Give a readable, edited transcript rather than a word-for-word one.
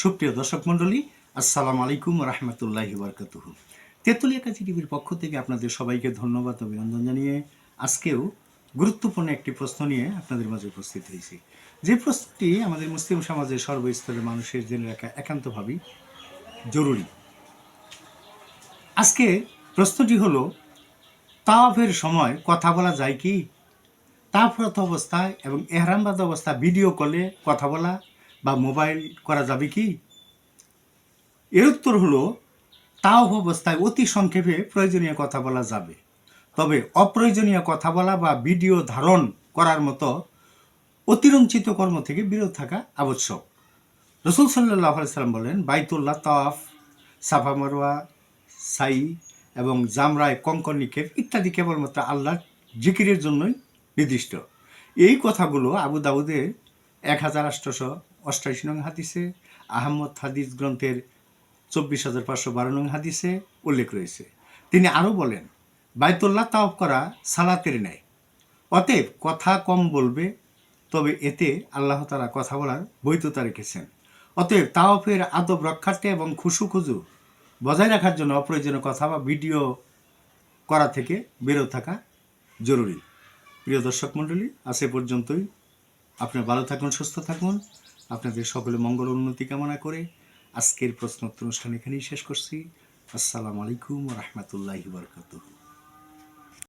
সুপ্রিয় দর্শক মণ্ডলী, আসসালামু আলাইকুম রহমতুল্লাহি বারকাতুহু। তেঁতুলিয়া কাজী টিভির পক্ষ থেকে আপনাদের সবাইকে ধন্যবাদ অভিনন্দন জানিয়ে আজকেও গুরুত্বপূর্ণ একটি প্রশ্ন নিয়ে আপনাদের মাঝে উপস্থিত হয়েছি। যে প্রশ্নটি আমাদের মুসলিম সমাজের সর্বস্তরের মানুষের জেনে রাখা একান্তভাবেই জরুরি। আজকে প্রশ্নটি হলো, তাওয়াফের সময় কথা বলা যায় কি? তাওয়াফরত অবস্থায় এবং এহরামবাদ অবস্থায় ভিডিও কলে কথা বলা বা মোবাইল করা যাবে কি? এর উত্তর হলো, তাওয়াফ অবস্থায় অতি সংক্ষেপে প্রয়োজনীয় কথা বলা যাবে, তবে অপ্রয়োজনীয় কথা বলা বা ভিডিও ধারণ করার মতো অতিরঞ্চিত কর্ম থেকে বিরত থাকা আবশ্যক। রাসূল সাল্লাল্লাহু আলাইহি সাল্লাম বলেন, বাইতুল্লাহ তাওয়াফ, সাফা মারওয়া, সাই এবং জামরায় কঙ্কর নিক্ষেপ ইত্যাদি কেবলমাত্র আল্লাহর জিকিরের জন্যই নির্দিষ্ট। এই কথাগুলো আবু দাউদের 1888 নং হাদিসে, আহমদ হাদিস গ্রন্থের 24,512 নং হাদিসে উল্লেখ রয়েছে। তিনি আরও বলেন, বাইতুল্লাহ তাওয়াফ করা সালাতের ন্যায়, অতএব কথা কম বলবে, তবে এতে আল্লাহ তাআলা কথা বলার বৈধতা রেখেছেন। অতএব তাওয়াফের আদব রক্ষার্থে এবং খুশু বজায় রাখার জন্য অপ্রয়োজনীয় কথা বা ভিডিও করা থেকে বিরত থাকা জরুরি। প্রিয় দর্শক মণ্ডলী, আজ এ পর্যন্তই। আপনারা ভালো থাকুন, সুস্থ থাকুন। আপনাদের সকলে মঙ্গল উন্নতি কামনা করে আজকের প্রশ্নোত্তর অনুষ্ঠান এখানেই শেষ করছি। আসসালামু আলাইকুম রহমতুল্লাহি বারকাতুহু।